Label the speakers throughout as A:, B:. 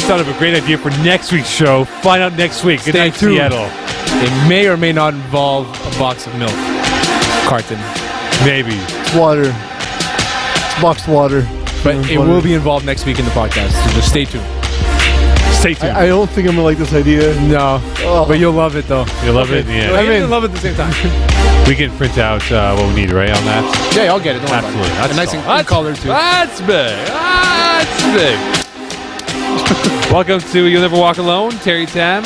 A: thought of a great idea for next week's show. Find out next week. Good night, Seattle.
B: It may or may not involve a box of milk carton.
A: Maybe.
C: It's water. It's boxed water.
B: But it will be involved next week in the podcast, so just stay tuned.
A: Stay tuned.
C: I don't think I'm going to like this idea.
B: No. But you'll love it, though.
A: You'll love it? Yeah.
B: I mean, love it at the same time.
A: We can print out what we need, right, on that?
B: Yeah, I'll get it. Don't worry
A: Absolutely.
B: about it.
A: That's
B: Nice and color, too.
A: That's big. That's big. Welcome to You'll Never Walk Alone. Terry Tam.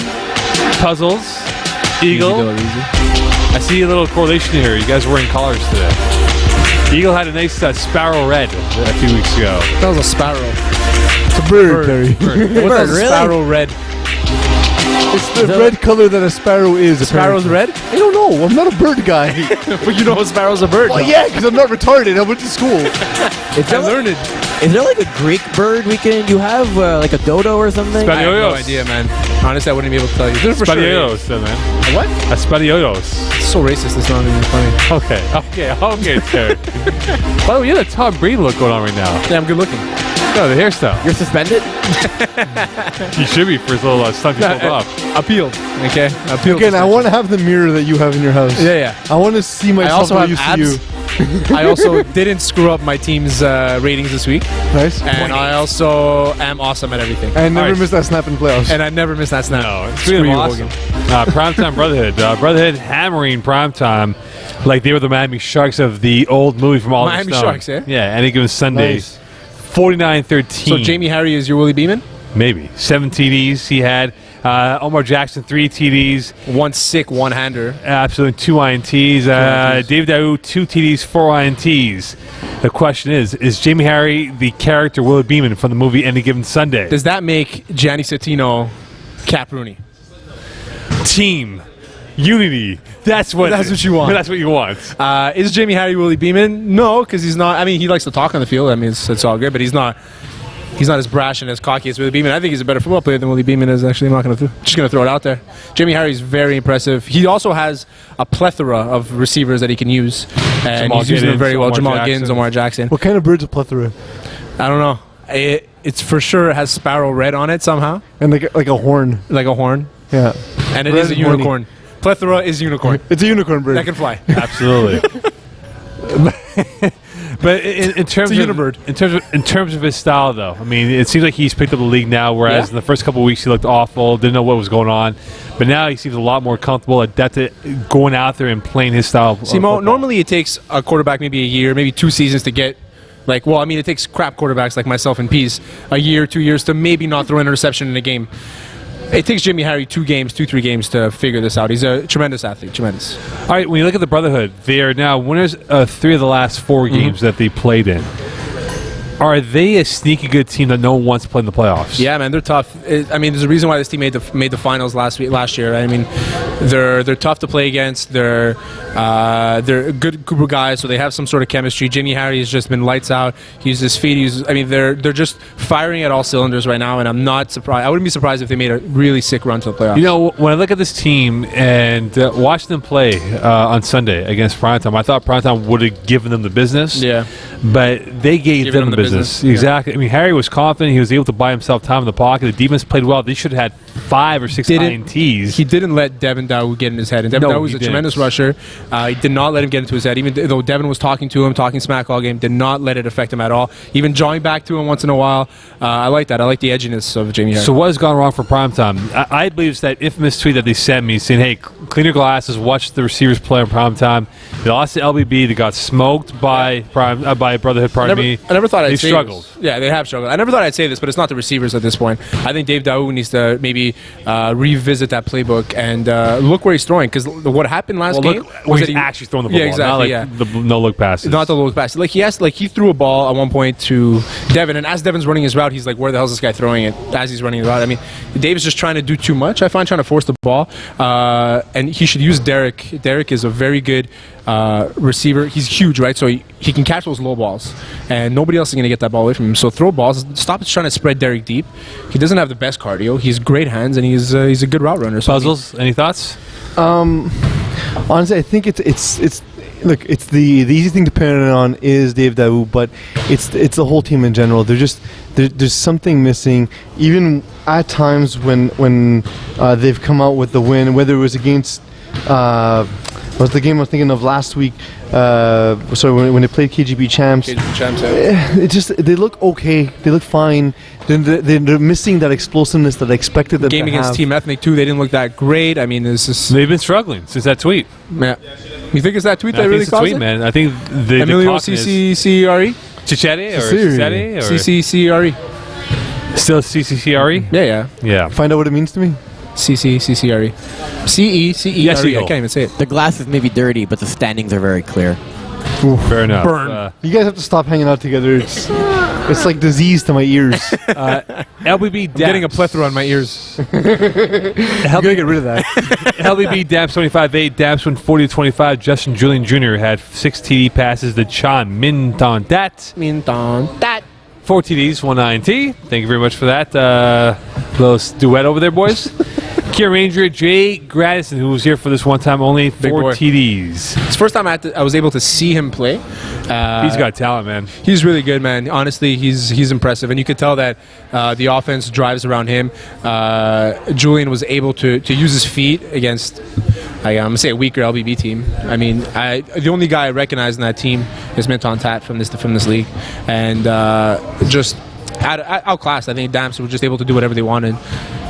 A: Puzzles. Eagle. I see a little correlation here. You guys are wearing collars today. Eagle had a nice sparrow red a few weeks ago.
B: That was a sparrow.
C: It's a bird, Terry.
B: What's a sparrow red?
C: It's the red color that a sparrow is.
B: A sparrow's red?
C: I don't know. I'm not a bird guy.
B: But you know a sparrow's a bird.
C: Well, yeah, because I'm not retarded. I went to school.
B: I learned it.
D: Is there like a Greek bird we can? You have like a dodo or something?
B: I have no idea, man. Honestly, I wouldn't be able to tell you. There's for
A: Spadios,
B: sure.
A: man.
B: A what?
A: A spadios.
B: It's so racist. It's not even funny.
A: Okay, Terry. By the way, you have a Tom Brady look going on right now.
B: Yeah, I'm good looking.
A: No, the hairstyle.
D: You're suspended?
A: You should be for his little stunt you pulled off.
B: Appealed. Okay? Appealed.
C: Again, I want to have the mirror that you have in your house.
B: Yeah.
C: I want to see myself
B: also have
C: used to you.
B: I also didn't screw up my team's ratings this week.
C: Nice.
B: And I also am awesome at everything.
C: I never
A: Nice.
C: missed that snap in playoffs.
B: And I never missed that snap.
A: No, it's
B: Screw
A: really
B: you,
A: awesome.
B: Hogan.
A: Primetime Brotherhood. Brotherhood hammering Primetime like they were the Miami Sharks of the old movie from Oliver
B: Miami
A: Stone.
B: Sharks, eh?
A: Yeah, any given Sunday.
C: Nice.
A: 49-13.
B: So Jamie Harry is your Willie Beeman?
A: Maybe. 7 TDs he had. Omar Jackson, 3 TDs.
B: One sick one-hander.
A: Absolutely, 2 INTs. Dave Daou, 2 TDs, 4 INTs. The question is Jamie Harry the character Willie Beeman from the movie Any Given Sunday?
B: Does that make Gianni Settino Cap Rooney?
A: Team. Unity. That's what
B: you want.
A: That's what you want.
B: Is Jamie Harry Willie Beeman? No, because he's not. I mean, he likes to talk on the field. I mean, it's all good, but he's not as brash and as cocky as Willie Beeman. I think he's a better football player than Willie Beeman is. Actually, I'm not going to just going to throw it out there. Jamie Harry is very impressive. He also has a plethora of receivers that he can use, and he's using them very well. Jamal Gibbs, Omar Jackson.
C: What kind of bird's a plethora?
B: I don't know. It's for sure has sparrow red on it somehow,
C: And like a horn.
B: like a horn,
C: Yeah.
B: and it
C: Red
B: is a
C: and horny.
B: unicorn. Plethora is unicorn.
C: It's a unicorn bird.
B: That can fly.
A: Absolutely. But in terms
B: Unibird.
A: in terms of his style, though, I mean, it seems like he's picked up the league now. Whereas in the first couple of weeks he looked awful, didn't know what was going on. But now he seems a lot more comfortable, adept at going out there and playing his style.
B: See, Mo, normally it takes a quarterback maybe a year, maybe 2 seasons to get. It takes crap quarterbacks like myself and Pease a year, 2 years to maybe not throw an interception in a game. It takes Jimmy Harry 3 games to figure this out. He's a tremendous athlete, tremendous.
A: All right, when you look at the Brotherhood, they are now winners of 3 of the last 4 games that they played in. Are they a sneaky good team that no one wants to play in the playoffs?
B: Yeah, man, they're tough. I mean, there's a reason why this team made the finals last year. I mean, they're tough to play against. They're a good group of guys, so they have some sort of chemistry. Jimmy Harry has just been lights out. He uses his feet. They're just firing at all cylinders right now, and I'm not surprised. I wouldn't be surprised if they made a really sick run to the playoffs.
A: You know, when I look at this team and watch them play on Sunday against Primetime, I thought Primetime would have given them the business.
B: Yeah.
A: But they gave them the business. Exactly.
B: Yeah.
A: I mean, Harry was confident. He was able to buy himself time in the pocket. The defense played well. They should have had 5 or 6 INTs.
B: He didn't let Devin Daou get in his head. And Devin Daou was a tremendous rusher. He did not let him get into his head. Even though Devin was talking to him, talking smack all game, did not let it affect him at all. Even jawing back to him once in a while. I like that. I like the edginess of Jamie Harry.
A: So what has gone wrong for Primetime? I believe it's that infamous tweet that they sent me saying, hey, clean your glasses, watch the receivers play on Primetime. They lost to LBB. They got smoked by Brotherhood,
B: I never thought I'd say
A: struggled.
B: This. Yeah, they have struggled. I never thought I'd say this, but it's not the receivers at this point. I think Dave Daou needs to maybe revisit that playbook and look where he's throwing. Because what happened last game
A: was that he's actually throwing the football.
B: Yeah, exactly.
A: Not like the no-look passes.
B: Not the low pass. He threw a ball at one point to Devin, and as Devin's running his route, he's like, where the hell is this guy throwing it as he's running the route? I mean, Dave is just trying to do too much, I find, trying to force the ball. And he should use Derek. Derek is a very good receiver. He's huge, right? So he can catch those low balls, and nobody else is going to get that ball away from him. So throw balls. Stop trying to spread Derek deep. He doesn't have the best cardio. He's great hands, and he's a good route runner. So
A: Puzzles, any thoughts?
C: Honestly, I think it's Look, it's the easy thing to pin it on is Y.N.W.A, but it's the whole team in general. They're just there's something missing. Even at times when they've come out with the win, whether it was against was the game I was thinking of last week. Sorry, when they played KGB champs. It just they look okay. They look fine. They're missing that explosiveness that I expected them
B: Game
C: to
B: against
C: have.
B: Team Ethnic too. They didn't look that great. I mean, it's just
A: They've been struggling since that tweet.
B: yeah. You think it's that tweet
A: I
B: that
A: think
B: really
A: it's the
B: caused
A: tweet,
B: it?
A: man. I think the
B: Emilio
A: caution is
B: CCCRE?
A: Chichete or
C: Ciceri.
A: Chichete or
B: CCCRE.
A: still CCCRE.
B: Yeah.
A: Yeah.
C: Find out what it means to me.
B: CCCRE. CECERE.
A: Yes,
B: I
A: Eagle.
B: can't even say it.
D: The glasses may be dirty, but the standings are very clear.
A: Fair enough.
B: Burn.
C: You guys have to stop hanging out together. It's like disease to my ears.
A: LBB
B: I'm getting a plethora on my ears.
C: You gotta get rid of that.
A: LBB Damps 25-8, Damps went 40-25. Justin Julian Jr. had 6 TD passes to Chan Min Ton Dat.
B: That.
A: 4 TDs, 1 INT. Thank you very much for that. Little duet over there, boys. Kia Ranger, Jay Gradison, who was here for this one time only, 4
B: boy.
A: TDs.
B: It's the first time I was able to see him play.
A: He's got talent, man.
B: He's really good, man. Honestly, he's impressive, and you could tell that the offense drives around him. Julian was able to use his feet against, I'm gonna say, a weaker LBB team. I mean, the only guy I recognize in that team is Minton Tat from this league, and just outclassed. I think Damps were just able to do whatever they wanted.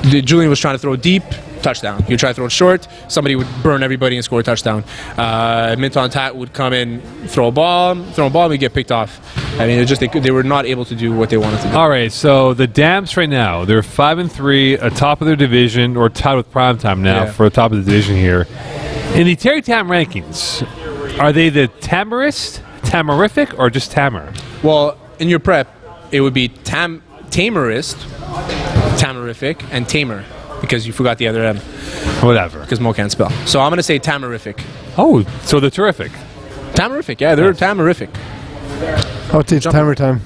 B: Julian was trying to throw deep, touchdown. He would try to throw it short, somebody would burn everybody and score a touchdown. Minton Tat would come in, throw a ball, and we'd get picked off. I mean, it just they were not able to do what they wanted to do.
A: All right, so the Damps right now, they're 5-3, atop of their division, or tied with Primetime now for the top of the division here. In the Terry Tam rankings, are they the Tamarific, or just Tamar?
B: Well, in your prep, it would be Tamarist, Tamarific, and Tamer, because you forgot the other M,
A: Whatever.
B: because Mo can't spell. So I'm going to say Tamarific.
A: Oh, so they're terrific.
B: Tamarific, yeah, they're Tamarific.
C: Oh, it's timer time.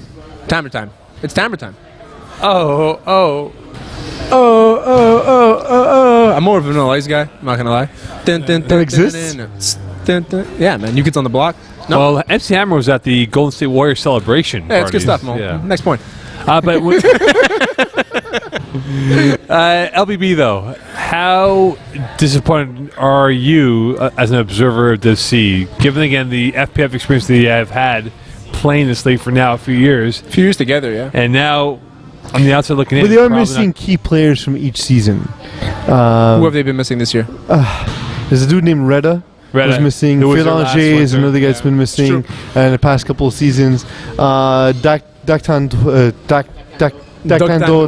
B: Tamer time. It's Tamer time.
A: Oh.
B: I'm more of a Vanilla Ice guy, I'm not going to lie.
C: That exists?
B: Yeah, man, New Kids on the Block. No.
A: Well, MC Hammer was at the Golden State Warriors celebration.
B: Yeah, it's good
A: parties.
B: stuff, Mo.
A: Yeah.
B: Next point.
A: But LBB though, how disappointed are you as an observer of this sea, given again the FPF experience that you have had playing this league for now a few years,
B: A few years together, yeah.
A: and now on the outside looking in,
C: But they are
A: probably
C: missing
A: not-
C: key players from each season.
B: Who have they been missing this year?
C: There's a dude named Reda.
A: Reda,
C: Was missing.
A: who was
C: Phil
A: their last
C: Angers is
A: winter.
C: another guy that's been missing in the past couple of seasons. Daktando,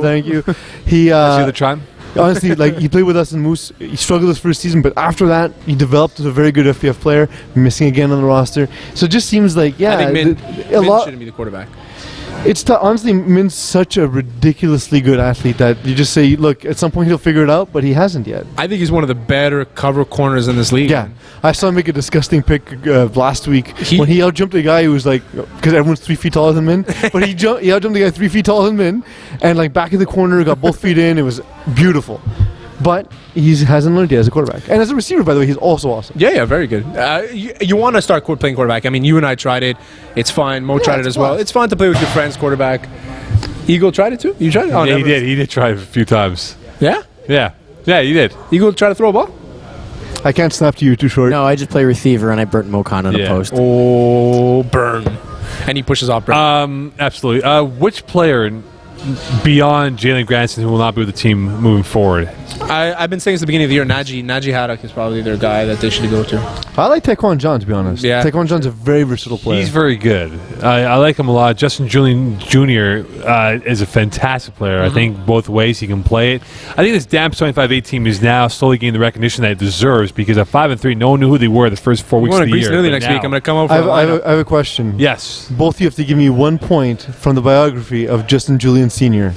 C: thank you. He
A: See the time?
C: honestly, like, he played with us in Moose. He struggled his first season, but after that, he developed as a very good FPF player. Missing again on the roster, so it just seems like
B: I think Min
C: a lot.
B: shouldn't be the quarterback.
C: It's honestly, Min's such a ridiculously good athlete that you just say, look, at some point he'll figure it out, but he hasn't yet.
B: I think he's one of the better cover corners in this league.
C: Yeah,
B: man.
C: I saw him make a disgusting pick last week
B: He-
C: when he outjumped a guy who was like, because everyone's 3 feet taller than Min, but he outjumped a guy 3 feet taller than Min, and like back in the corner, got both feet in. It was beautiful, but he hasn't learned yet as a quarterback, and as a receiver, by the way, he's also awesome.
B: Yeah, very good. You want to start playing quarterback. I mean, you and I tried it. It's fine. Mo tried it
C: it's
B: as well.
C: fun.
B: It's fun to play with your friends quarterback. Eagle tried it too? You tried it? Oh,
A: Yeah, he
B: never.
A: did. He did try it a few times.
B: Yeah?
A: Yeah, you did.
B: Eagle tried to throw a ball?
C: I can't snap to you, too short.
D: No, I just play receiver and I burnt Mokan on
A: Yeah.
D: a post.
B: Oh, burn. And he pushes off.
A: Absolutely. Which player beyond Jalen Granson who will not be with the team moving forward?
B: I've been saying since the beginning of the year, Najee Haddock is probably their guy that they should go to.
C: I like Taekwon John, to be honest.
B: Yeah.
C: Taekwon John's a very versatile player.
A: He's very good. I like him a lot. Justin Julian Jr. Is a fantastic player. I think both ways he can play it. I think this Damps 25-8 team is now slowly gaining the recognition that it deserves, because at 5-3, no one knew who they were the first 4 weeks
B: We're
A: of
B: going
A: the
B: to
A: year.
B: Greece early
A: but
B: next
A: now-
B: week. I'm going to come over
C: I
B: for the lineup.
C: have a question.
A: Yes.
C: Both of you have to give me 1 point from the biography of Justin Julian Sr.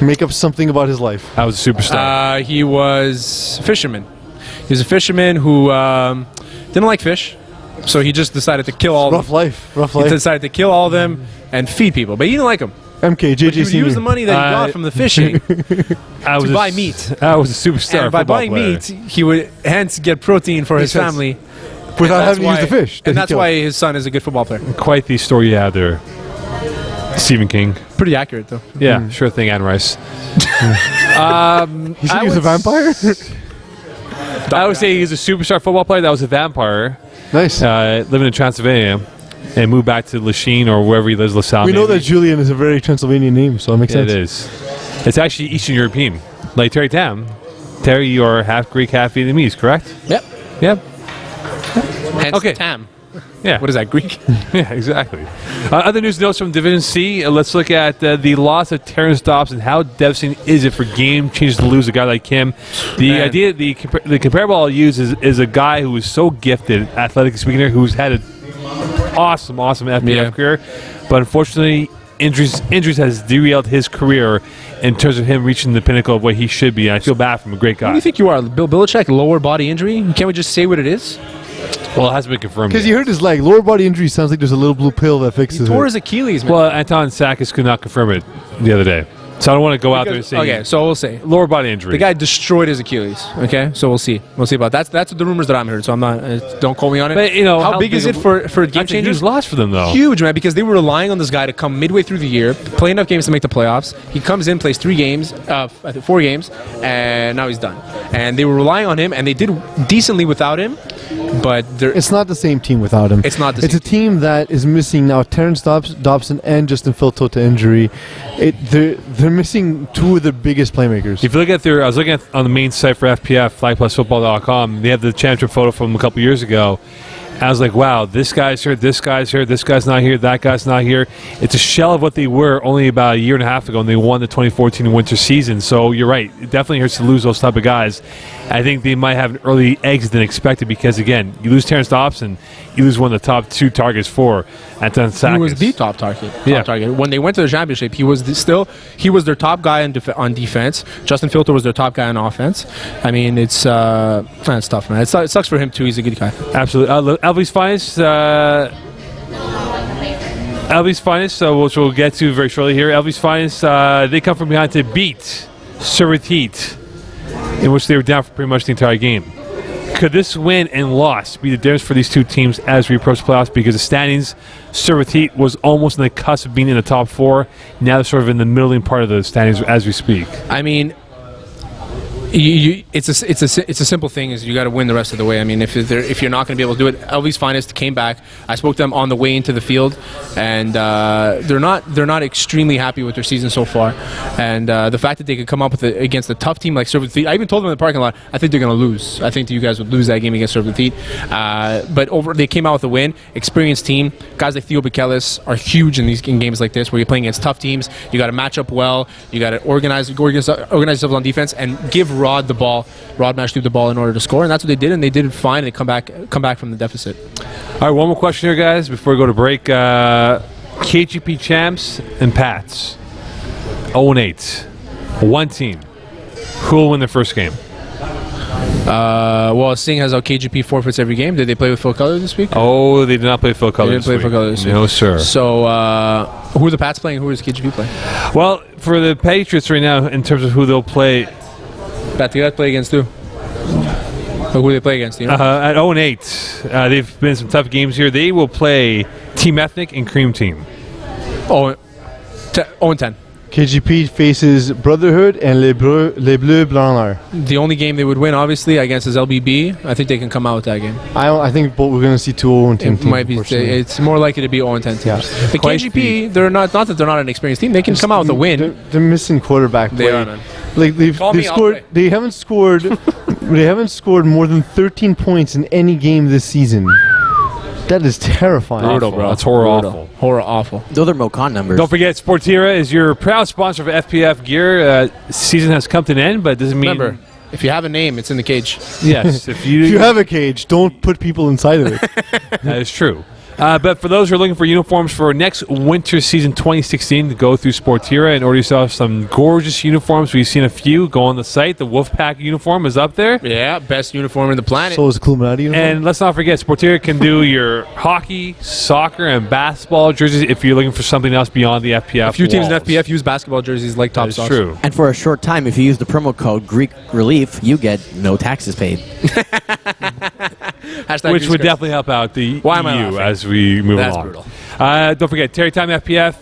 C: Make up something about his life.
A: I was a superstar.
B: He was a fisherman. He was a fisherman who didn't like fish, so he just decided to kill all of
C: Rough
B: them.
C: life. Rough
B: He
C: life.
B: decided to kill all of them and feed people, but he didn't like them.
C: MK,
B: But he
C: JJ
B: would
C: Sr.
B: use the money that he got from the fishing
A: I was
B: buy
A: a,
B: meat.
A: I was a superstar.
B: and by
A: football
B: buying
A: player.
B: meat, he would hence get protein for his
C: Makes sense.
B: family
C: without having to use the fish.
B: And that's why his son is a good football player.
A: Quite the story you have there, Stephen King.
B: Pretty accurate, though.
A: Yeah, sure thing, Anne Rice.
C: He said he was a vampire?
A: I would say he's a superstar football player that was a vampire.
C: Nice.
A: Living in Transylvania and moved back to Lachine or wherever he lives, LaSalle.
C: We know that Julian is a very Transylvanian name, so that makes sense.
A: It is. It's actually Eastern European. Like Terry Tam. Terry, you are half Greek, half Vietnamese, correct?
B: Yep.
A: Yep.
B: Hence
A: Okay.
B: Tam.
A: Yeah.
B: What is that, Greek?
A: Yeah, exactly. Other news notes from Division C. Let's look at the loss of Terrence Dobson. How devastating is it for game changers to lose a guy like him? The idea, the comparable I'll use is a guy who is so gifted, athletic speaking, who's had an awesome FPF career, but unfortunately, injuries has derailed his career in terms of him reaching the pinnacle of what he should be. And I feel bad for him, a great guy.
B: What do you think you are, Bill Belichick? Lower body injury? Can't we just say what it is?
A: Well, it hasn't been confirmed.
C: Because you heard his leg. Lower body injury sounds like there's a little blue pill that fixes
B: Tore
C: it.
B: his Achilles, man.
A: Well, Anton Sakis could not confirm it the other day. So I don't want to go out there and say
B: Okay, so we'll say.
A: lower body injury.
B: The guy destroyed his Achilles. Okay, so we'll see. We'll see about that. That's the rumors that I'm heard. So I'm not. Don't quote me on it.
A: But, you know,
B: how big is it for game
A: That's a huge
B: changers?
A: loss for them, though.
B: Huge, man, because they were relying on this guy to come midway through the year, play enough games to make the playoffs. He comes in, plays 3 games, I think 4 games, and now he's done. And they were relying on him, and they did decently without him. But
C: It's not the same team without him.
B: It's not the
C: It's
B: same
C: a team that is missing now Terrence Dobson and Justin Filto to injury. They're missing 2 of their biggest playmakers.
A: If you look at I was looking at on the main site for FPF, flagplusfootball.com, they have the championship photo from a couple years ago. I was like, wow, this guy's here, this guy's here, this guy's not here, that guy's not here. It's a shell of what they were only about a year and a half ago, and they won the 2014 winter season. So you're right. It definitely hurts to lose those type of guys. I think they might have an early exit than expected because, again, you lose Terrence Dobson, you lose one of the top 2 targets for Anton Sakis.
B: He was the top target.
A: Yeah.
B: Target. When they went to the championship, he was their top guy on defense. Justin Filter was their top guy on offense. I mean, it's tough, man. It sucks for him too. He's a good guy.
A: Absolutely. LV's finest, which we'll get to very shortly here. LV's finest, they come from behind to beat Servette, in which they were down for pretty much the entire game. Could this win and loss be the difference for these 2 teams as we approach playoffs? Because the standings, Servette was almost on the cusp of being in the top 4. Now they're sort of in the middling part of the standings as we speak.
B: I mean, it's a simple thing. Is you got to win the rest of the way. I mean, if you're not going to be able to do it, LV's finest came back. I spoke to them on the way into the field, and they're not extremely happy with their season so far. And the fact that they could come up with against a tough team like Servette, I even told them in the parking lot, I think they're going to lose. I think that you guys would lose that game against Servette. But they came out with a win. Experienced team. Guys like Theo Bukelis are huge in games like this, where you're playing against tough teams. You got to match up well. You got to organize yourself on defense and give Rod Mash the ball in order to score, and that's what they did, and they did fine. They come back from the deficit.
A: All right, one more question here, guys, before we go to break. KGP champs and Pats, 0-8, one team. Who will win their first game?
B: Well, seeing as how KGP forfeits every game, did they play with Phil Keller this week?
A: Oh, they did not play Phil Keller.
B: They didn't play Phil Keller this week.
A: No, sir.
B: So, who are the Pats playing? Who is KGP playing?
A: Well, for the Patriots right now, in terms of who they'll play,
B: Pat, they got to play against who? Who do they play against? You know?
A: At 0-8, they've been in some tough games here. They will play Team Ethnic and Cream Team.
B: 0-10.
C: KGP faces Brotherhood and Les Bleus Blancs.
B: The only game they would win, obviously, against is LBB. I think they can come out with that game.
C: I think we're going to see 2-0 team.
B: It might be. It's more likely to be 0-10 teams.
C: Yeah.
B: The KGP, they're not that they're not an experienced team. They can come out with a win.
C: They're missing quarterback play.
B: They are, man.
C: Like they've scored. They haven't scored. They haven't scored more than 13 points in any game this season. That is terrifying.
B: Brutal, bro.
A: That's horror awful.
B: Horror awful.
D: Those are Mocon numbers.
A: Don't forget, Sportira is your proud sponsor of FPF gear. Season has come to an end, but it doesn't mean...
B: Remember, if you have a name, it's in the cage.
A: Yes.
C: If you have a cage, don't put people inside of it.
A: That is true. But for those who are looking for uniforms for next winter season 2016, go through Sportira and order yourself some gorgeous uniforms. We've seen a few. Go on the site. The Wolfpack uniform is up there.
B: Yeah, best uniform in the planet.
C: So is Illuminati uniform.
A: And let's not forget, Sportira can do your hockey, soccer, and basketball jerseys if you're looking for something else beyond the FPF.
B: A few teams in
A: walls.
B: FPF use basketball jerseys like Top
A: That is
B: Sauce.
A: true.
D: And for a short time, if you use the promo code Greek Relief, you get no taxes paid.
B: Hashtag
A: which
B: Jesus
A: would
B: Christ.
A: definitely help out the
B: Why am I
A: EU
B: laughing?
A: as we move
B: That's
A: along.
B: brutal.
A: Don't forget, Terry Time FPF,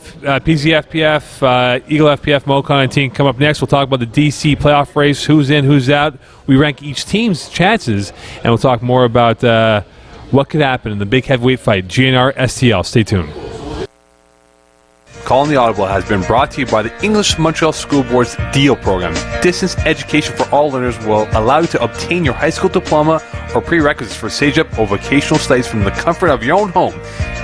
A: PZ FPF, Eagle FPF, MoCon and team come up next. We'll talk about the DC playoff race, who's in, who's out. We rank each team's chances, and we'll talk more about what could happen in the big heavyweight fight, GNR STL. Stay tuned. Calling the Audible has been brought to you by the English Montreal School Board's DEAL program. Distance education for all learners will allow you to obtain your high school diploma or prerequisites for SAGEP or vocational studies from the comfort of your own home.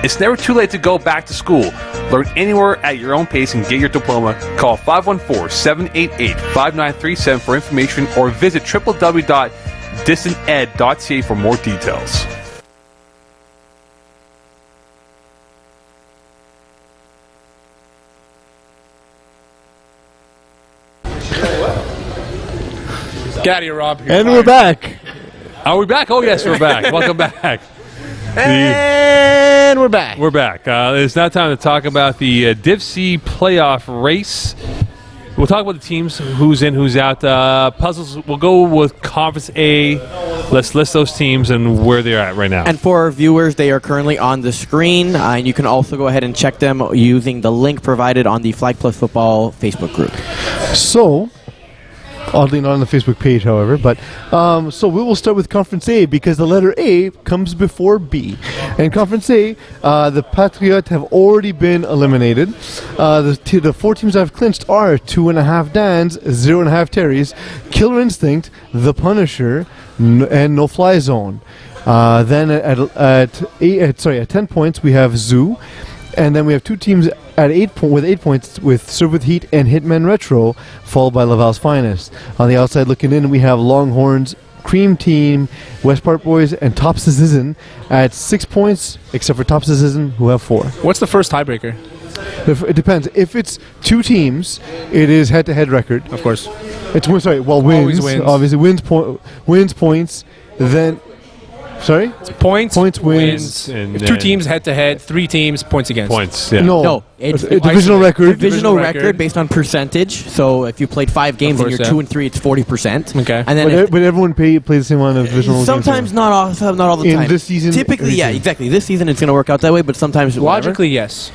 A: It's never too late to go back to school. Learn anywhere at your own pace and get your diploma. Call 514-788-5937 for information or visit www.distanted.ca for more details.
B: Get out of here, Rob. You're
C: And
B: fired.
C: we're back.
A: Are we back? Oh, yes, we're back. Welcome back.
B: And we're back.
A: We're back. It's now time to talk about the Div C playoff race. We'll talk about the teams, who's in, who's out. Puzzles, we'll go with Conference A. Let's list those teams and where they're at right now.
D: And for our viewers, they are currently on the screen, and you can also go ahead and check them using the link provided on the Flag Plus Football Facebook group.
C: So, oddly not on the Facebook page, however, but so we will start with Conference A because the letter A comes before B. And Conference A, the Patriots have already been eliminated. The four teams that have clinched are 2.5 Dans, 0.5 Terrys, Killer Instinct, The Punisher, and No Fly Zone. Then at 10 points we have Zoo. And then we have two teams at 8 points with Serve with Heat and Hitman Retro, followed by Laval's Finest. On the outside looking in, we have Longhorns, Cream Team, West Park Boys, and Top Citizen at 6 points, except for Top Citizen, who have 4.
B: What's the first tiebreaker?
C: It depends. If it's two teams, it is head-to-head record.
B: Of course.
C: It's wins.
B: Always wins.
C: Obviously, wins points. Then, sorry,
B: Points,
A: wins, and
B: If two
A: then
B: teams head-to-head, 3 teams, points against.
A: points, yeah.
D: No, it's
C: divisional record.
D: divisional
B: record.
D: record based on percentage. So if you played 5 games and
B: course,
D: you're
B: yeah.
D: 2 and 3, it's 40%.
B: Okay.
D: And then
C: But everyone plays the same amount of divisional
D: sometimes
C: games.
D: not all the
C: In
D: time.
C: this season,
D: typically,
C: every
D: yeah,
C: team.
D: exactly. This season it's going to work out that way, but sometimes whatever.
B: Logically, yes.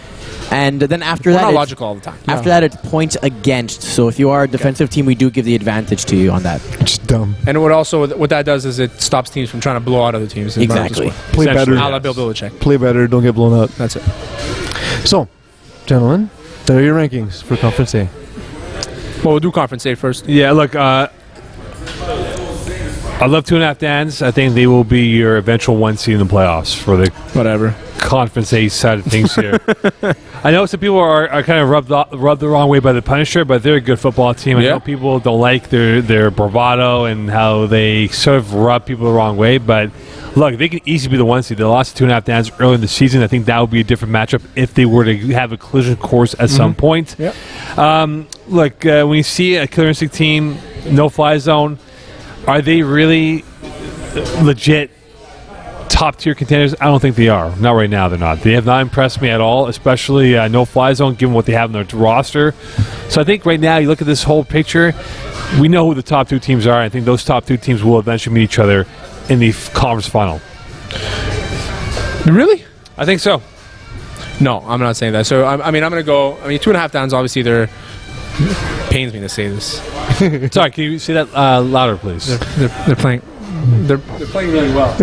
D: And then after
B: We're
D: that,
B: not
D: it's-
B: logical all the time.
D: After that, it's points against. So if you are a defensive team, we do give the advantage to you on that.
C: Just dumb.
B: And what that does is it stops teams from trying to blow out other teams.
D: Exactly.
C: Play
A: Essentially,
C: better.
B: A la Bill Belichick.
C: Play better. Don't get blown out.
B: That's it.
C: So, gentlemen, there are your rankings for Conference A.
B: Well, we'll do Conference A first.
A: Yeah, look, I love 2.5 Dans. I think they will be your eventual 1 seed in the playoffs for the
B: Whatever.
A: Conference A side of things here. I know some people are kind of rubbed the wrong way by the Punisher, but they're a good football team. I
B: Yeah.
A: know people don't like their bravado and how they sort of rub people the wrong way, but look, they can easily be the 1 seed. They lost to 2.5 Dans early in the season. I think that would be a different matchup if they were to have a collision course at some point.
B: Yep.
A: Look, when you see a Killer Instinct team, no fly zone, are they really legit top tier contenders? I don't think they are. Not right now, they're not. They have not impressed me at all, especially no fly zone given what they have in their roster. So I think right now you look at this whole picture, we know who the top 2 teams are. I think those top 2 teams will eventually meet each other in the conference final.
B: Really?
A: I think so.
B: No, I'm not saying that. So, I'm going to go. 2.5 Downs, obviously, pains me to say this.
A: Sorry, can you say that louder, please?
B: They're playing. They're playing really well.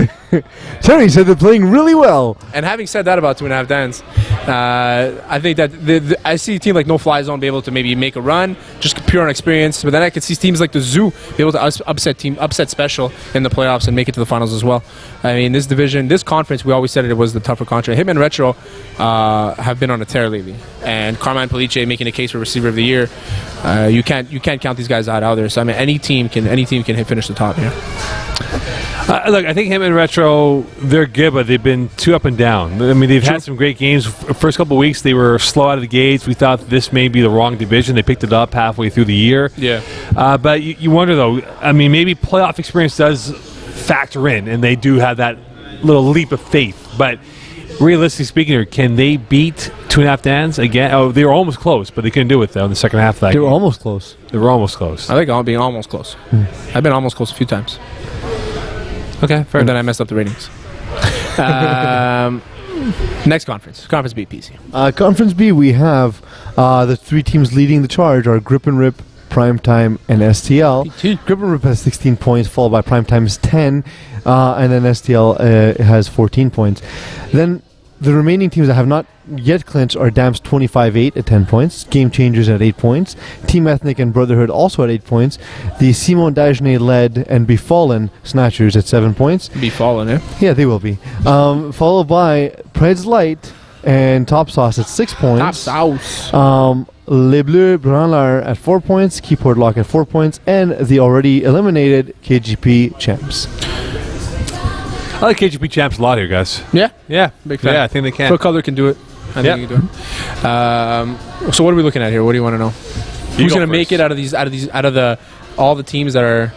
C: Terry said they're playing really well.
B: And having said that about 2.5 Dans, I think that I see a team like No Fly Zone be able to maybe make a run, just pure on experience. But then I could see teams like the Zoo be able to upset Special in the playoffs and make it to the finals as well. I mean, this division, this conference, we always said it was the tougher conference. Hitman Retro have been on a tear lately, and Carmine Police making a case for Receiver of the Year. You can't count these guys out either. So I mean, any team can finish the top here.
A: Look, I think him and Retro, they're good, but they've been too up and down. I mean, they've had some great games. First couple of weeks, they were slow out of the gates. We thought this may be the wrong division. They picked it up halfway through the year.
B: Yeah.
A: But you wonder, though, I mean, maybe playoff experience does factor in, and they do have that little leap of faith. But realistically speaking here, can they beat 2.5 Dans again? Oh, they were almost close, but they couldn't do it, though, in the second half of that
C: They were
A: game.
C: almost close.
A: They were almost close.
B: I like being almost close. I've been almost close a few times.
A: Okay, fair
B: And then
A: enough.
B: I messed up the ratings. Next conference. Conference B, PC.
C: Conference B, we have the 3 teams leading the charge are Grip and Rip, Primetime, and STL. Grip and Rip has 16 points, followed by Primetime's 10, and then STL has 14 points. Then the remaining teams that have not yet clinched are Damps 25-8 at 10 points, Game Changers at 8 points, Team Ethnic and Brotherhood also at 8 points, the Simon Dagenet-led and Befallen Snatchers at 7 points.
B: Befallen, eh?
C: Yeah, they will be. Followed by Preds Light and Top Sauce at 6 points.
B: Top Sauce.
C: Les Bleus Branlard at 4 points, Keyboard Lock at 4 points, and the already eliminated KGP Champs.
A: I like KGP Champs a lot here, guys.
B: Yeah?
A: Yeah.
B: Big fan.
A: Yeah, I think they can.
B: Phil Cutler can do it. I think he can do it. So what are we looking at here? What do you want to know? Who's going to make it out of all the teams that are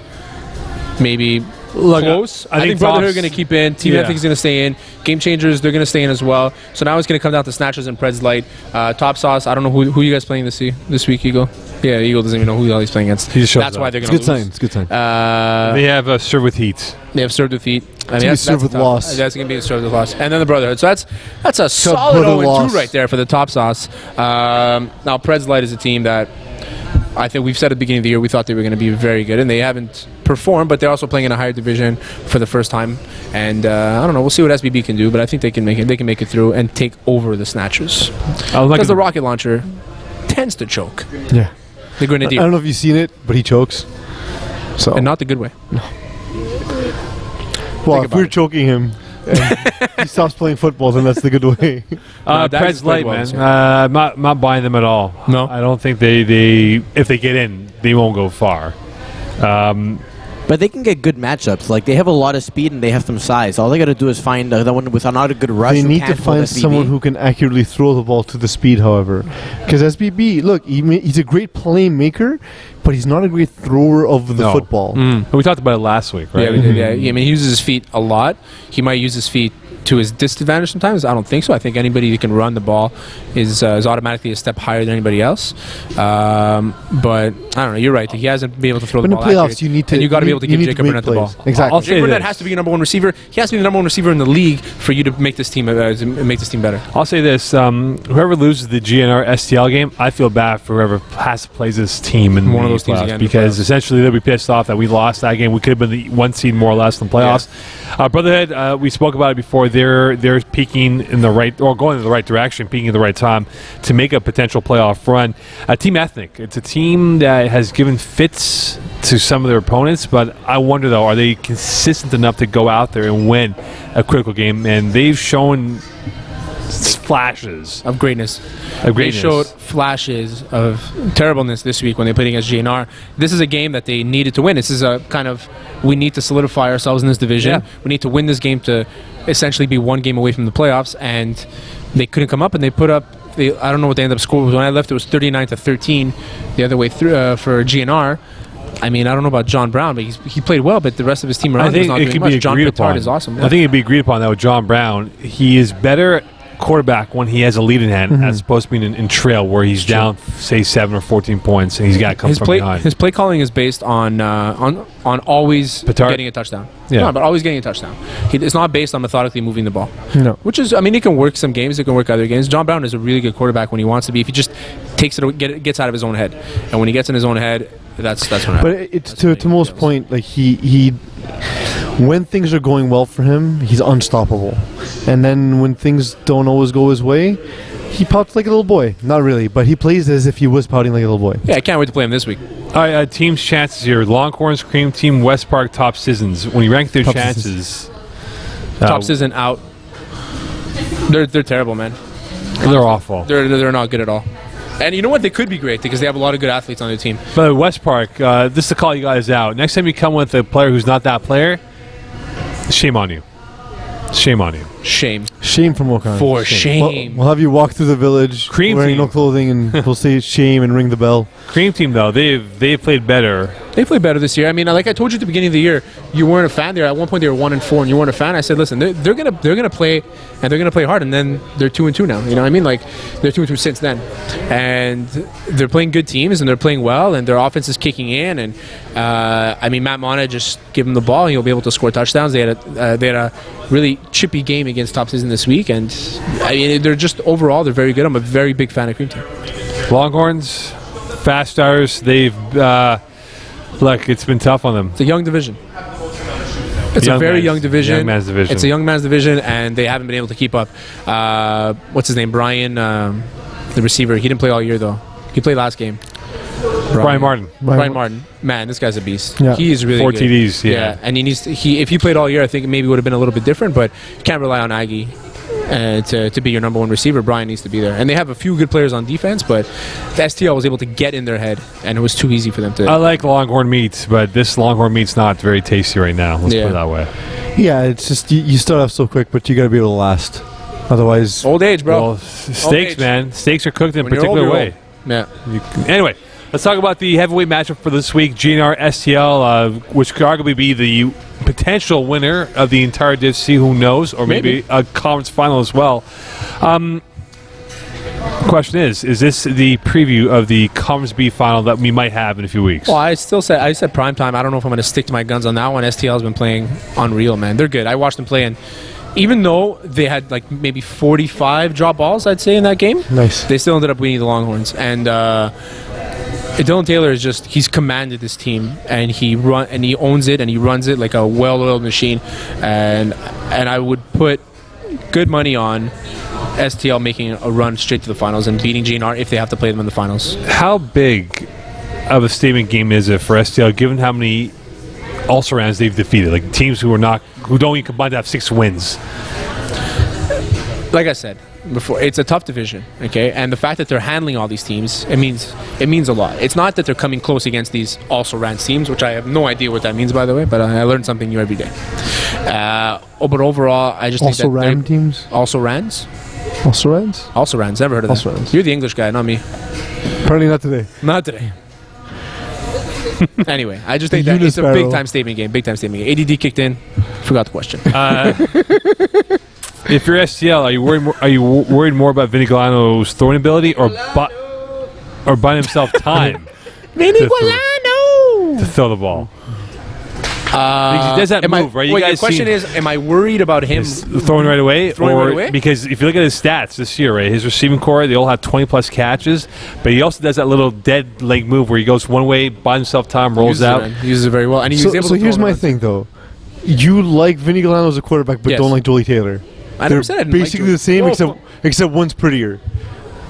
B: maybe close? I think Brotherhood are going to keep in. Team Ethnic is going to stay in. Game Changers, they're going to stay in as well. So now it's going to come down to Snatchers and Preds Light. Top Sauce, I don't know who you guys playing this week, Eagle? Yeah, Eagle doesn't even know who he's playing against. That's why they're going to lose.
C: It's good sign.
A: They have Serve with Heat.
B: They have Served with Heat. I mean,
C: that's Served with Loss.
B: That's going to be a Served with Loss. And then the Brotherhood. So that's a solid 0-2 right there for the Top Sauce. Now, Preds Light is a team that I think we've said at the beginning of the year we thought they were going to be very good, and they haven't performed, but they're also playing in a higher division for the first time. And I don't know. We'll see what SBB can do, but I think they can make it. They can make it through and take over the Snatchers. Because the rocket launcher tends to choke.
C: Yeah.
B: The Grenadier.
C: I don't know if you've seen it, but he chokes. So.
B: And not the good way. No.
C: Well, if we're choking him and he stops playing football, then that's the good way.
A: Preds Light, man. I'm not buying them at all.
B: No.
A: I don't think they if they get in, they won't go far.
D: But they can get good matchups. Like, they have a lot of speed and they have some size. All they got to do is find the one with not a good rush.
C: They need to find someone who can accurately throw the ball to the speed, however. Because SBB, look, he's a great playmaker, but he's not a great thrower of the football.
A: We talked about it last week, right?
B: Yeah, we did. Yeah. I mean, he uses his feet a lot. He might use his feet to his disadvantage sometimes. I don't think so. I think anybody who can run the ball is automatically a step higher than anybody else. But I don't know. You're right. He hasn't been able to throw the ball.
C: In the playoffs, you need to.
B: And you got to be able to give Jacob Burnett the ball.
C: Exactly.
B: Jacob Burnett has to be your number one receiver. He has to be the number one receiver in the league for you to make this team better.
A: I'll say this: whoever loses the GNR STL game, I feel bad for whoever has to play this team in
B: one of those teams again,
A: because essentially they'll be pissed off that we lost that game. We could have been the 1 seed more or less in the playoffs. Yeah. Brotherhood, we spoke about it before. They're peaking in the right, or going in the right direction, peaking at the right time to make a potential playoff run. Team Ethnic, it's a team that has given fits to some of their opponents, but I wonder though, are they consistent enough to go out there and win a critical game? And they've shown flashes
B: of greatness. They showed flashes of terribleness this week when they played against GNR. This is a game that they needed to win. This is a kind of, we need to solidify ourselves in this division. Yeah. We need to win this game to essentially be one game away from the playoffs, and they couldn't come up, and they put up, I don't know what the end up score was. When I left, it was 39-13 the other way through for GNR. I mean, I don't know about John Brown, but he played well, but the rest of his team around is not doing much. John Pittard is awesome.
A: I think it'd be agreed upon that with John Brown. He is better quarterback when he has a lead in hand as opposed to being in trail where he's down, say, 7 or 14 points, and he's got to come from behind.
B: His play calling is based on always getting a touchdown.
A: Yeah.
B: No, but always getting a touchdown. It's not based on methodically moving the ball.
C: No.
B: Which is, I mean, he can work some games, he can work other games. John Brown is a really good quarterback when he wants to be. If he just takes it, gets out of his own head, and when he gets in his own head, that's what happens.
C: But it's to Mo's point, like he when things are going well for him, he's unstoppable. And then when things don't always go his way, he pouts like a little boy. Not really, but he plays as if he was pouting like a little boy.
B: Yeah, I can't wait to play him this week.
A: All right, team's chances here. Longhorns, Cream Team, West Park, Top Citizens. When you rank their chances...
B: Top Citizen out. They're terrible, man.
A: They're awful.
B: They're not good at all. And you know what? They could be great because they have a lot of good athletes on their team.
A: But West Park, this is to call you guys out. Next time you come with a player who's not that player, shame on you. Shame on you.
B: Shame.
C: Shame from Wakanda.
B: For shame.
C: We'll have you walk through the village
A: Cream
C: wearing
A: team.
C: no clothing, and we'll say shame and ring the bell.
A: Cream team though, they've played better.
B: They played better this year. I mean, like I told you at the beginning of the year, you weren't a fan. There at one point they were 1-4, and you weren't a fan. I said, listen, they're gonna play, and they're gonna play hard, and then they're 2-2 now. You know what I mean? Like they're 2-2 since then, and they're playing good teams, and they're playing well, and their offense is kicking in. And I mean, Matt Mona, just give him the ball, and he'll be able to score touchdowns. They had a really chippy game against Top Season this week, and I mean, they're just overall they're very good. I'm a very big fan of Cream Team.
A: Longhorns, fast starters. They've look, it's been tough on them.
B: It's a young division. It's a very young division.
A: Young man's division.
B: It's a young man's division, and they haven't been able to keep up. What's his name? Brian, the receiver. He didn't play all year though. He played last game.
A: Brian Martin.
B: Brian Martin. Man, this guy's a beast.
C: Yeah.
B: He is really
A: 4
B: good.
A: TDs. Yeah.
B: And if he played all year, I think it maybe would have been a little bit different. But you can't rely on Aggie to be your number one receiver. Brian needs to be there. And they have a few good players on defense, but the STL was able to get in their head, and it was too easy for them to.
A: I like Longhorn meat, but this Longhorn meat's not very tasty right now. Let's put it that way.
C: Yeah, it's just you start off so quick, but you got to be able to last. Otherwise,
B: Old age, bro.
A: Well, steaks,
B: age.
A: man. Steaks are cooked in a
B: When you're old,
A: particular
B: you're
A: way.
B: old. Yeah.
A: Anyway, let's talk about the heavyweight matchup for this week. GNR STL, which could arguably be the potential winner of the entire Div C. Who knows? Or maybe a conference final as well. Question is this the preview of the Conference B final that we might have in a few weeks?
B: Well, I said prime time. I don't know if I'm going to stick to my guns on that one. STL's been playing unreal, man. They're good. I watched them play, and even though they had like maybe 45 drop balls, I'd say in that game,
C: nice.
B: they still ended up winning the Longhorns. And Dylan Taylor is he's commanded this team, and he owns it, and he runs it like a well-oiled machine. And I would put good money on STL making a run straight to the finals and beating GNR if they have to play them in the finals.
A: How big of a statement game is it for STL, given how many also-rans they've defeated, like teams who don't even combine to have 6 wins?
B: Like I said before, it's a tough division, okay? And the fact that they're handling all these teams, it means a lot. It's not that they're coming close against these also-ran teams, which I have no idea what that means, by the way, but I learn something new every day. But overall, I just think that
C: Also-ran teams?
B: Also-rans?
C: Also-rans?
B: Also-rans, never heard of that.
C: Also-rans.
B: You're the English guy, not me.
C: Apparently not today.
B: Not today. Anyway, I just think that it's a big-time statement game. Big-time statement game. ADD kicked in. Forgot the question.
A: If you're STL, are you worried more about Vinny Galano's throwing ability or buying himself time?
B: Vinny Galano
A: to throw the ball. He does that move, right?
B: Wait, the question is, am I worried about him
A: throwing right away? Because if you look at his stats this year, right, his receiving core, they all have 20-plus catches, but he also does that little dead leg move where he goes one way, buys himself time, rolls out.
B: He uses it very well. And he was able
C: so
B: to
C: here's my thing, though. You like Vinny Galano as a quarterback, but don't like Jolie Taylor.
B: I never said I didn't
C: basically the same, except one's prettier.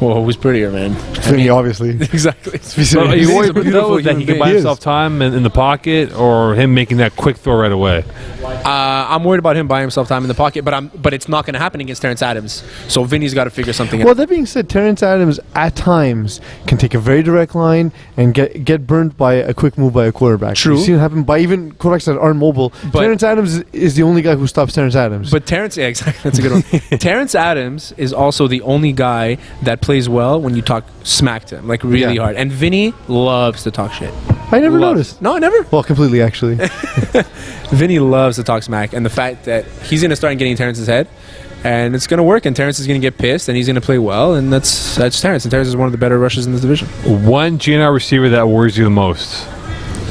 B: Well, who's prettier, man?
C: Vinny, obviously.
B: Exactly.
A: So are you worried that he can buy himself time in the pocket, or him making that quick throw right away?
B: I'm worried about him buying himself time in the pocket, but it's not going to happen against Terrence Adams. So Vinny's got to figure something out.
C: Well, that being said, Terrence Adams at times can take a very direct line and get burnt by a quick move by a quarterback.
B: True.
C: You've seen it happen by even quarterbacks that aren't mobile. But Terrence Adams is the only guy who stops Terrence Adams.
B: But yeah, exactly. That's a good one. Terrence Adams is also the only guy that plays well when you talk smack to him, like really hard. And Vinny loves to talk shit.
C: I never noticed.
B: No, I never.
C: Well, completely, actually.
B: Vinny loves to talk smack, and the fact that he's going to start getting Terrence's head, and it's going to work, and Terrence is going to get pissed, and he's going to play well, and that's Terrence. And Terrence is one of the better rushers in this division.
A: One GNR receiver that worries you the most.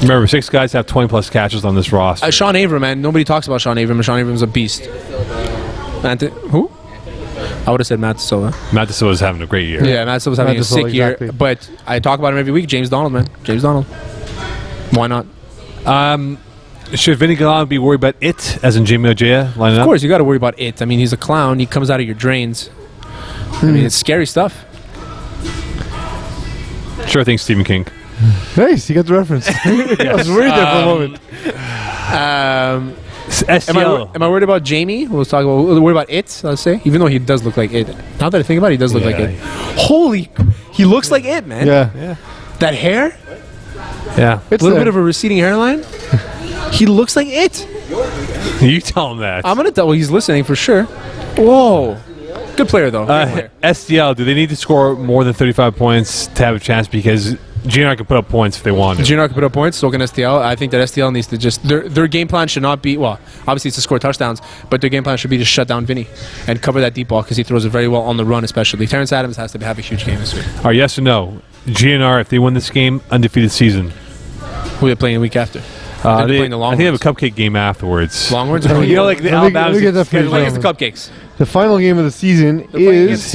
A: Remember, 6 guys have 20-plus catches on this roster.
B: Sean Avram, man. Nobody talks about Sean Avram, and Sean Avram's a beast. Who? I would have said Matt Silva.
A: Matt Silva's having a great year.
B: Yeah, Matt Silva's having a sick year. But I talk about him every week. James Donald, man. James Donald. Why not?
A: Should Vinny Galano be worried about it, as in Jamie Ojea lining up?
B: Of course, you got to worry about it. I mean, he's a clown. He comes out of your drains. I mean, it's scary stuff.
A: Sure thing, Stephen King.
C: Nice, you got the reference. I was worried there for a moment.
A: STL.
B: Am I worried about Jamie? We'll talk about. Worried about it. Let's say, even though he does look like it. Now that I think about it, he does look like it. Holy, he looks like it, man.
C: Yeah.
B: That hair.
A: Yeah.
B: A little bit of a receding hairline. He looks like it.
A: You tell him that.
B: I'm gonna tell. Well, he's listening for sure. Whoa. Good player, though. Good player.
A: STL, do they need to score more than 35 points to have a chance? Because GNR can put up points if they want to.
B: GNR can put up points, so can STL. I think that STL needs to just... Their game plan should not be... Well, obviously it's to score touchdowns, but their game plan should be to shut down Vinny and cover that deep ball because he throws it very well on the run, especially. Terrence Adams has to have a huge game this week.
A: All right, yes or no? GNR, if they win this game, undefeated season.
B: Who are they playing the week after? They're playing the Longhorns.
A: I think they have a cupcake game afterwards.
B: Longhorns?
A: You know, like the Alabama...
B: Playing the cupcakes.
C: The final game of the season is against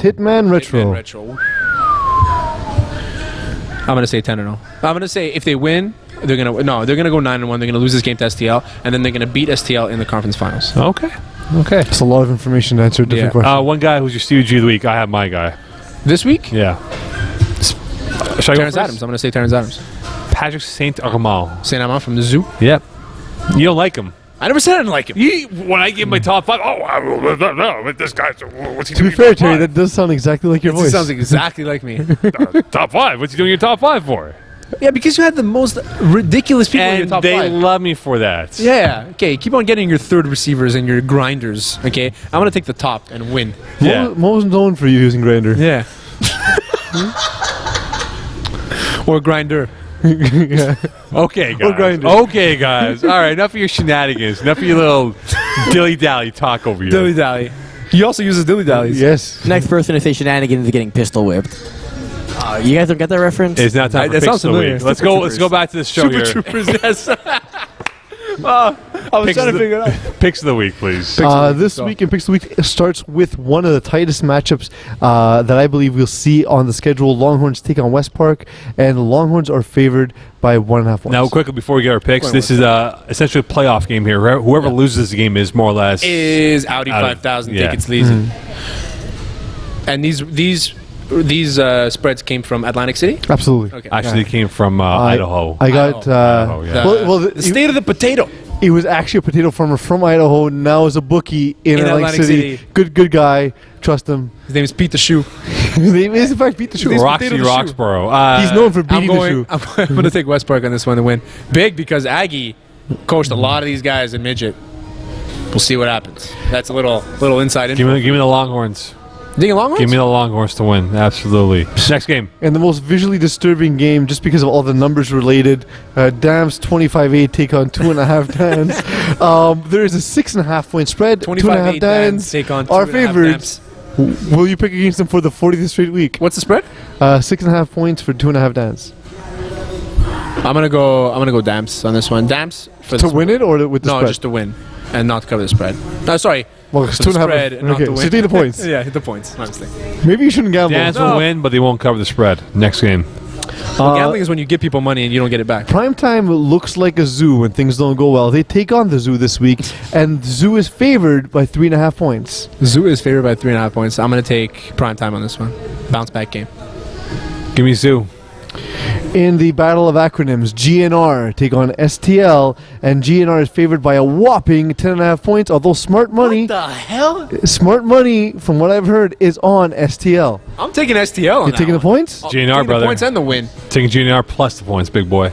C: Hitman Retro.
B: Hitman Retro. I'm gonna say 10-0. I'm gonna say if they win, they're gonna go 9-1. They're gonna lose this game to STL, and then they're gonna beat STL in the conference finals.
A: Okay.
C: That's a lot of information to answer a different question.
A: One guy who's your CUG of the week. I have my guy.
B: This week?
A: Yeah. Should I go
B: Terrence
A: first?
B: Adams. I'm gonna say Terrence Adams.
A: Patrick Saint Armand.
B: Saint Amand from the zoo.
A: Yep. You don't like him.
B: I never said I didn't like him.
A: When I give my top 5, no, but this guy's what's he
C: To
A: doing?
C: be fair, Terry, that does sound exactly like your
B: This
C: voice.
B: sounds exactly like me.
A: top 5. What's he doing your top 5 for?
B: Yeah, because you had the most ridiculous people in your
A: And
B: top
A: they
B: 5.
A: love me for that.
B: Yeah. Okay. Keep on getting your third receivers and your grinders. Okay. I'm gonna take the top and win.
A: Yeah.
C: What was known for you using Grinder?
B: Yeah. Or grinder.
C: Yeah.
A: Okay,
C: Or
A: guys.
C: grinder.
A: Okay, guys. All right, enough of your shenanigans. Enough of your little dilly-dally talk over here.
B: Dilly dally. He also uses dilly dallies.
C: Yes.
D: Next person to say shenanigans is getting pistol whipped. You guys don't get that reference?
A: It's now time for
B: That
A: picks
B: sounds
A: of the
B: familiar.
A: week. Let's go back to the show
B: Super
A: here.
B: Troopers. Yes. I was
A: Picks
B: trying
A: of
B: to
A: the-
B: figure it out.
A: Picks of the week, please.
C: This week in Picks of the Week starts with one of the tightest matchups that I believe we'll see on the schedule. Longhorns take on West Park, and the Longhorns are favored by 1.5 points.
A: Now, quickly before we get our picks, this is essentially a playoff game here. Whoever loses the game is more or less
B: Is Audi 5000.
A: yeah.
B: Take it sleazy. And these spreads came from Atlantic City.
C: Absolutely.
B: Okay.
A: actually came from Idaho.
C: I got.
A: Idaho, yeah.
C: Well,
B: the state of the potato.
C: It was actually a potato farmer from Idaho. Now is a bookie in Atlantic City. Good guy. Trust him.
B: His name is Pete the Shoe.
C: His name is in fact Pete the Shoe.
A: Roxy
B: Potato the Shoe.
A: Roxborough.
C: He's known for beating the shoe.
B: I'm going to take West Park on this one to win. Big because Aggie coached a lot of these guys in midget. We'll see what happens. That's a little inside info.
A: Give me the Longhorns.
B: Ding Longhorns?
A: Give me the Longhorns to win. Absolutely. Next game.
C: And the most visually disturbing game, just because of all the numbers related, Dams 25-8 take on 2.5 Dans. There is a 6.5 point spread.
B: 25-8
C: 2.5
B: Dans take on
C: are
B: 2.5
C: favored.
B: Dans.
C: Will you pick against them for the 40th straight week?
B: What's the spread?
C: 6.5 points for 2.5 Dans.
B: I'm gonna go Dams on this one. Dams for
C: To win it or with the
B: no,
C: spread?
B: just to win and not to cover the spread. No, sorry.
C: Well, it's
B: For the
C: 2.5.
B: spread and not
C: Okay,
B: to
C: so
B: win.
C: take the points.
B: Yeah, hit the points. My mistake.
C: Maybe you shouldn't gamble.
A: Dance will win, but they won't cover the spread. Next game.
B: Well, gambling is when you give people money and you don't get it back.
C: Primetime looks like a zoo when things don't go well. They take on the zoo this week, and the zoo is favored by 3.5 points.
B: Zoo is favored by 3.5 points. I'm gonna take prime time on this one. Bounce back game.
A: Give me Zoo.
C: In the battle of acronyms, GNR take on STL, and GNR is favored by a whopping 10.5 points, although smart money...
B: What the hell?
C: Smart money, from what I've heard, is on STL.
B: I'm taking STL. On
C: You're taking the points?
A: GNR, brother.
B: The points and the win.
A: Taking GNR plus the points, big boy.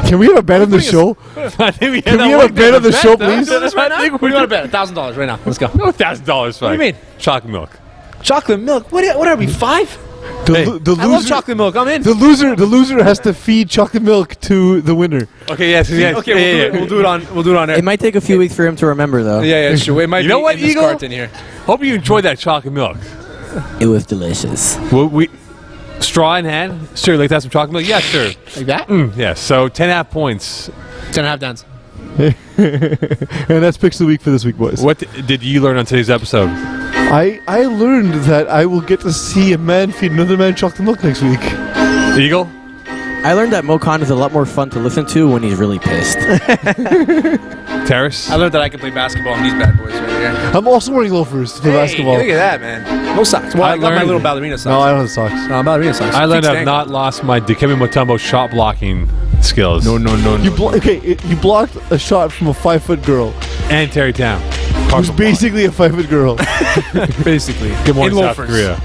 C: Can we have a bet on the show?
A: I think we
C: Can we have a bet on the show, please?
B: Right now? We're gonna bet $1,000 right now. Let's go.
A: No $1,000.
B: What do you mean?
A: Chocolate milk.
B: Chocolate milk. What are we 5?
C: The
B: I love chocolate milk. I'm in.
C: The loser has to feed chocolate milk to the winner.
A: Okay, yes.
B: Okay, we'll do it on air.
D: It might take a few weeks for him to remember, though.
B: Yeah, sure. It might
A: You know
B: be
A: what,
B: in this
A: Eagle?
B: carton here.
A: Hope you enjoyed that chocolate milk.
D: It was delicious.
A: Straw in hand? Sure, like to have some chocolate milk? Yeah, sure.
B: Like that?
A: Yeah, so 10.5 points.
B: 10.5 Dans.
C: And that's Picks of the Week for this week, boys.
A: What did you learn on today's episode?
C: I learned that I will get to see a man feed another man chocolate milk next week.
A: Eagle?
D: I learned that Mo Khan is a lot more fun to listen to when he's really pissed.
A: Terrace?
B: I learned that I can play basketball on these bad boys right here.
C: I'm also wearing loafers for basketball.
B: Look at that, man. No socks. Well, I got my
A: learned-
B: little ballerina socks.
C: No, I don't have socks.
B: No, ballerina socks.
A: I learned
B: Feet
A: I've
B: stank.
A: not lost my Dikembe Mutombo shot blocking skills.
B: No.
C: You blocked a shot from a 5-foot girl
A: And Terry Town.
C: who's basically a 5-foot girl.
B: Basically.
A: Good morning,
B: In
A: South
B: loafers.
A: Korea.